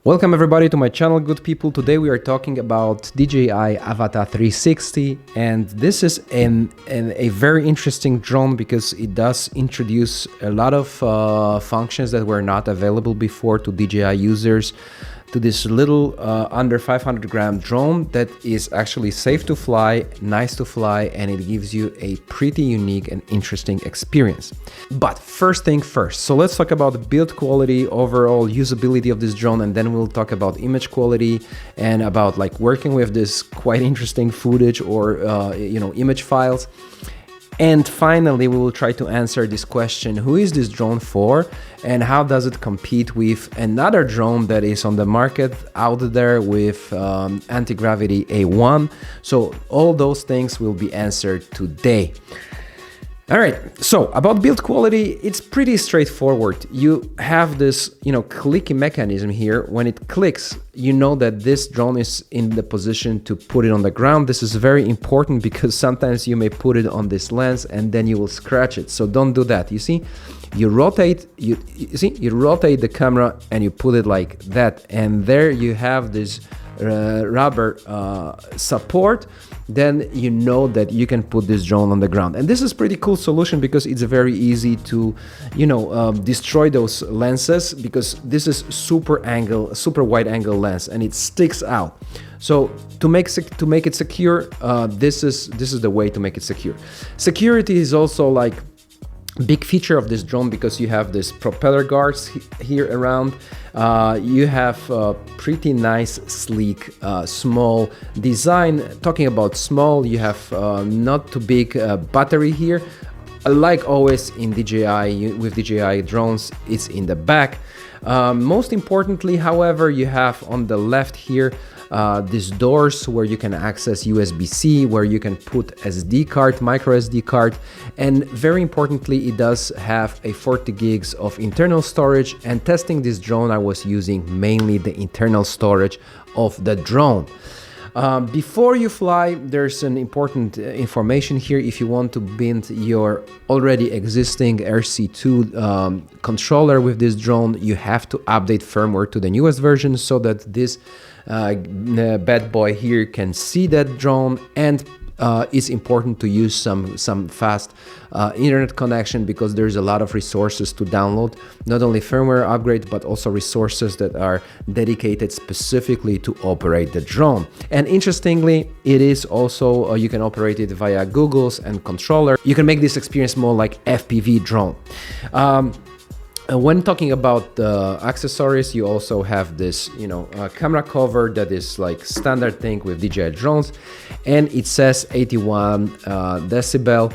Welcome everybody to my channel, good people. Today we are talking about DJI Avata 360, and this is a very interesting drone because it does introduce a lot of functions that were not available before to DJI users, to this little under 500 gram drone that is actually safe to fly, nice to fly, and it gives you a pretty unique and interesting experience. But first thing first, so let's talk about the build quality, overall usability of this drone, and then we'll talk about image quality and about like working with this quite interesting footage or image files. And finally, we will try to answer this question: who is this drone for, and how does it compete with another drone that is on the market out there with anti-gravity A1? So all those things will be answered today. All right, so about build quality, it's pretty straightforward. You have this, clicky mechanism here. When it clicks, you know that this drone is in the position to put it on the ground. This is very important because sometimes you may put it on this lens and then you will scratch it. So don't do that. You see, you rotate, you rotate the camera and you put it like that, and there you have this rubber support. Then you know that you can put this drone on the ground, and this is pretty cool solution because it's very easy to destroy those lenses, because this is super wide angle lens and it sticks out. So to make it secure, this is the way to make it secure. Security is also like big feature of this drone because you have this propeller guards here around. You have pretty nice, sleek, small design. Talking about small, you have not too big battery here. Like always in DJI, with DJI drones, it's in the back. Most importantly, however, you have on the left here these doors where you can access USB-C, where you can put SD card, micro SD card, and very importantly, it does have a 40 gigs of internal storage. And testing this drone, I was using mainly the internal storage of the drone. Before you fly, there's an important information here. If you want to build your already existing RC2 controller with this drone, you have to update firmware to the newest version so that this bad boy here can see that drone. And it's important to use some fast internet connection, because there's a lot of resources to download, not only firmware upgrade but also resources that are dedicated specifically to operate the drone. And interestingly, it is also you can operate it via Google's and controller. You can make this experience more like FPV drone. When talking about accessories, you also have this, camera cover that is like standard thing with DJI drones, and it says 81 decibel.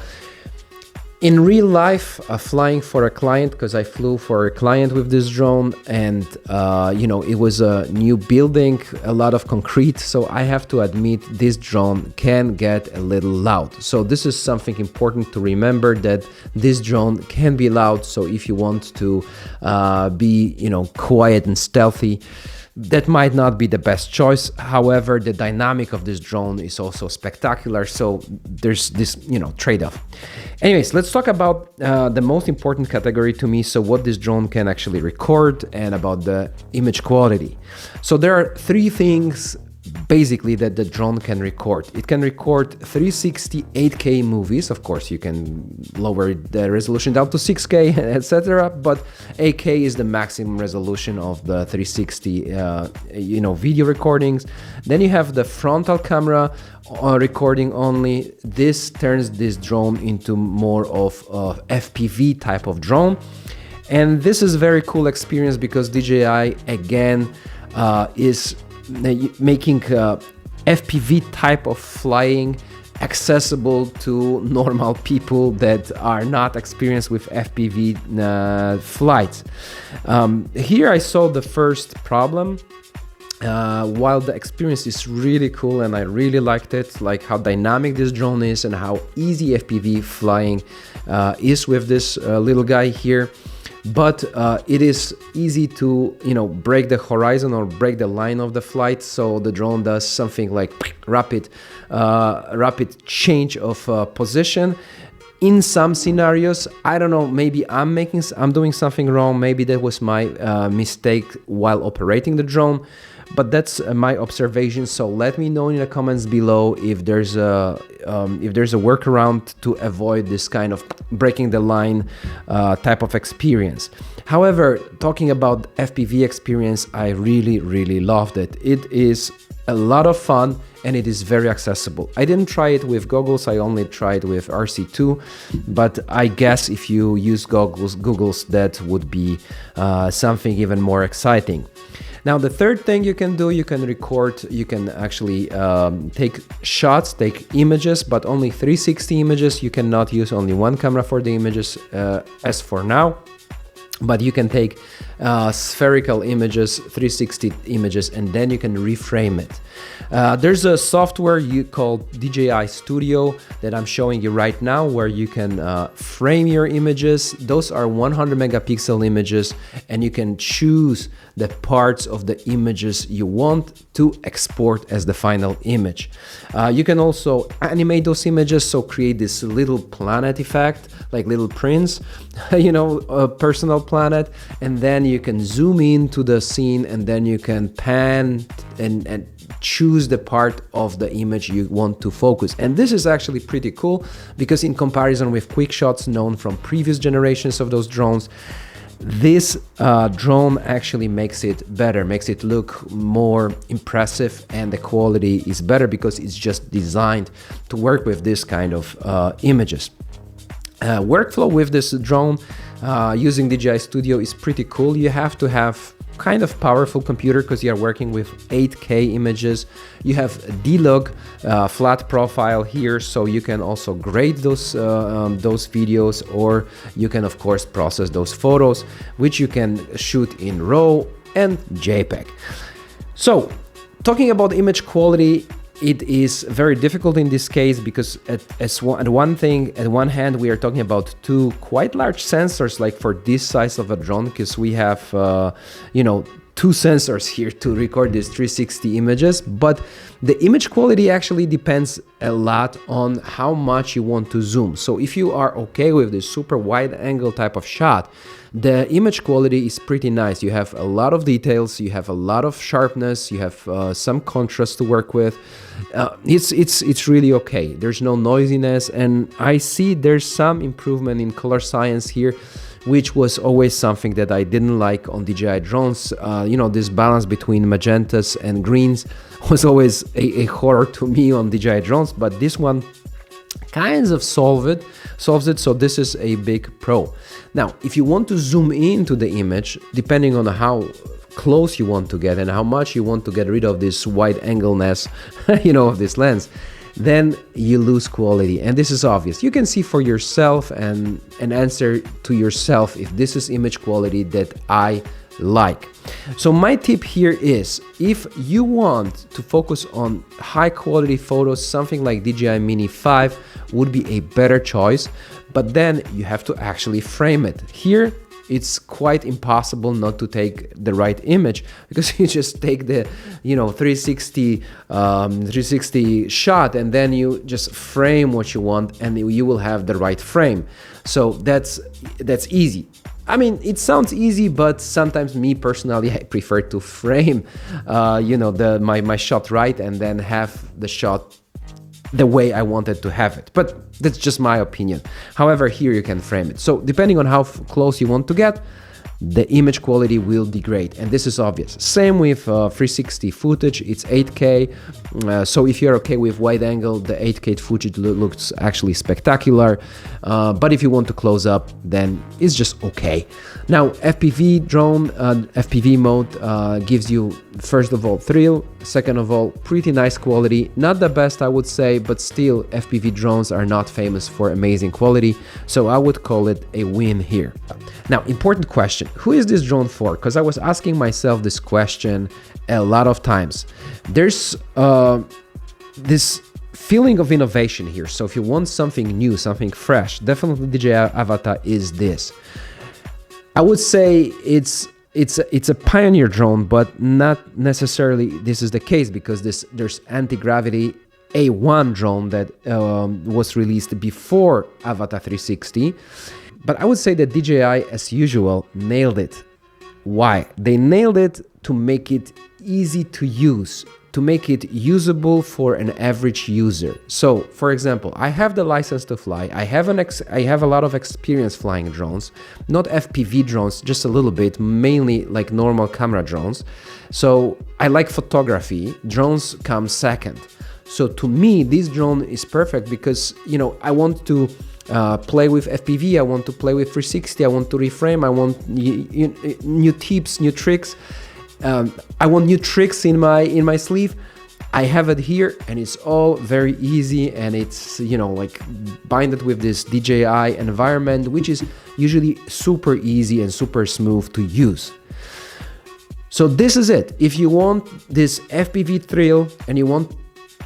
In real life, flying for a client, because I flew for a client with this drone, and it was a new building, a lot of concrete, so I have to admit this drone can get a little loud. So this is something important to remember, that this drone can be loud. So if you want to be quiet and stealthy, that might not be the best choice. However, the dynamic of this drone is also spectacular, so there's this trade-off. Anyways, let's talk about the most important category to me, so what this drone can actually record, and about the image quality. So there are three things basically that the drone can record. It can record 360 8K movies. Of course, you can lower the resolution down to 6K, etc. But 8K is the maximum resolution of the 360 video recordings. Then you have the frontal camera recording only. This turns this drone into more of a FPV type of drone. And this is very cool experience because DJI again is making FPV type of flying accessible to normal people that are not experienced with FPV flights. Here I saw the first problem. While the experience is really cool and I really liked it, like how dynamic this drone is and how easy FPV flying is with this little guy here. But it is easy to break the horizon or break the line of the flight, so the drone does something like rapid change of position. in some scenarios. I don't know, maybe I'm doing something wrong, maybe that was my mistake while operating the drone, but that's my observation. So let me know in the comments below if there's a workaround to avoid this kind of breaking the line type of experience. However, talking about FPV experience, I really loved it. It is a lot of fun and it is very accessible. I didn't try it with goggles, I only tried with RC2, but I guess if you use goggles that would be something even more exciting. Now the third thing you can do, you can record, you can actually take shots, take images, but only 360 images. You cannot use only one camera for the images as for now. But you can take spherical images, 360 images, and then you can reframe it. There's a software called DJI Studio that I'm showing you right now, where you can frame your images. Those are 100 megapixel images, and you can choose the parts of the images you want to export as the final image. You can also animate those images, so create this little planet effect, like little prints, you know, a personal planet, and then you can zoom into the scene, and then you can pan and choose the part of the image you want to focus. And this is actually pretty cool, because in comparison with quick shots known from previous generations of those drones, this drone actually makes it better, makes it look more impressive, and the quality is better because it's just designed to work with this kind of images. Workflow with this drone using DJI Studio is pretty cool. You have to have kind of powerful computer because you are working with 8K images. You have D-Log flat profile here, so you can also grade those videos, or you can of course process those photos, which you can shoot in RAW and JPEG. So talking about image quality, it is very difficult in this case because at one hand we are talking about two quite large sensors, like for this size of a drone, because we have you know, two sensors here to record these 360 images, but the image quality actually depends a lot on how much you want to zoom. So if you are okay with this super wide angle type of shot, the image quality is pretty nice. You have a lot of details, you have a lot of sharpness, you have some contrast to work with. It's really okay. There's no noisiness, and I see there's some improvement in color science here, which was always something that I didn't like on DJI drones. You know, this balance between magentas and greens was always a horror to me on DJI drones, but this one kind of solves it, so this is a big pro. Now, if you want to zoom into the image, depending on how close you want to get and how much you want to get rid of this wide angleness, you know, of this lens, then you lose quality, and this is obvious. You can see for yourself and answer to yourself if this is image quality that I like. So my tip here is, if you want to focus on high quality photos, something like DJI Mini 5 would be a better choice, but then you have to actually frame it. Here it's quite impossible not to take the right image, because you just take the, you know, 360 shot, and then you just frame what you want, and you will have the right frame. So that's easy. I mean, it sounds easy, but sometimes me personally, I prefer to frame, you know, my shot right, and then have the shot the way I wanted to have it. But that's just my opinion. However, here you can frame it. So depending on how close you want to get, the image quality will degrade, and this is obvious. Same with 360 footage, it's 8K, so if you're okay with wide angle, the 8K footage looks actually spectacular, but if you want to close up, then it's just okay. Now, FPV drone, FPV mode gives you, first of all, thrill, second of all, pretty nice quality, not the best I would say, but still FPV drones are not famous for amazing quality, so I would call it a win here. Now, important question, who is this drone for? Because I was asking myself this question a lot of times. There's this feeling of innovation here, so if you want something new, something fresh, definitely DJI Avata is this. I would say it's a pioneer drone, but not necessarily this is the case, because there's anti-gravity A1 drone that was released before Avata 360. But I would say that DJI, as usual, nailed it. Why? They nailed it to make it easy to use, to make it usable for an average user. So, for example, I have the license to fly. I have a lot of experience flying drones, not FPV drones, just a little bit, mainly like normal camera drones. So I like photography. Drones come second. So to me, this drone is perfect because, you know, I want to play with FPV, I want to play with 360, I want to reframe, I want new tips, new tricks. I want new tricks in my sleeve. I have it here, and it's all very easy, and it's, you know, like binded with this DJI environment, which is usually super easy and super smooth to use. So this is it. If you want this FPV thrill and you want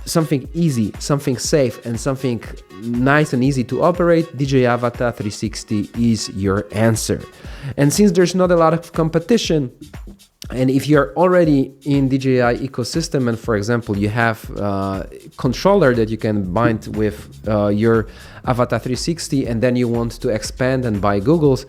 something easy, something safe, and something nice and easy to operate, DJI Avata 360 is your answer. And since there's not a lot of competition, and if you're already in DJI ecosystem, and for example, you have a controller that you can bind with your Avata 360, and then you want to expand and buy goggles,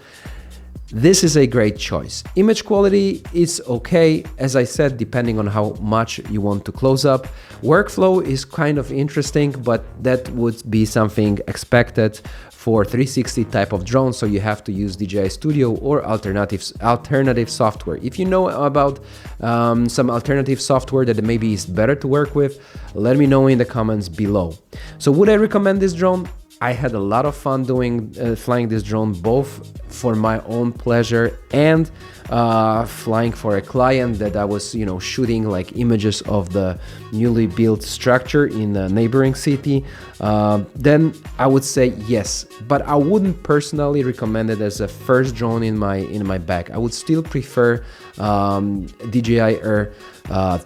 this is a great choice. Image quality is okay, as I said, depending on how much you want to close up. Workflow is kind of interesting, but that would be something expected for 360 type of drone, so you have to use DJI Studio or alternative software. If you know about some alternative software that maybe is better to work with, let me know in the comments below. So would I recommend this drone? I had a lot of fun flying this drone, both for my own pleasure and flying for a client that I was, you know, shooting like images of the newly built structure in a neighboring city. Then I would say yes, but I wouldn't personally recommend it as a first drone in my bag. I would still prefer DJI Air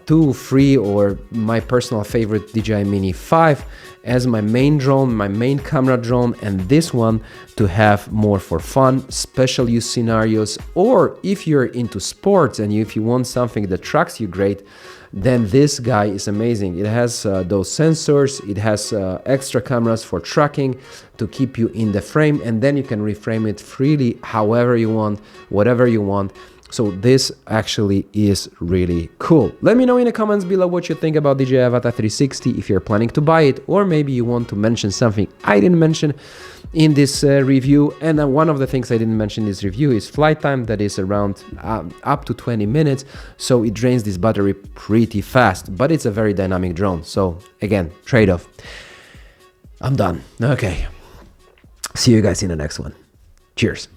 2, 3, or my personal favorite DJI Mini 5 as my main drone, my main camera drone, and this one to have more for fun, special use scenarios, or if you're into sports and if you want something that tracks you great, then this guy is amazing. It has those sensors, it has extra cameras for tracking to keep you in the frame, and then you can reframe it freely however you want, whatever you want. So this actually is really cool. Let me know in the comments below what you think about DJI Avata 360, if you're planning to buy it, or maybe you want to mention something I didn't mention in this review. And one of the things I didn't mention in this review is flight time, that is around up to 20 minutes. So it drains this battery pretty fast, but it's a very dynamic drone. So again, trade-off. I'm done. Okay. See you guys in the next one. Cheers.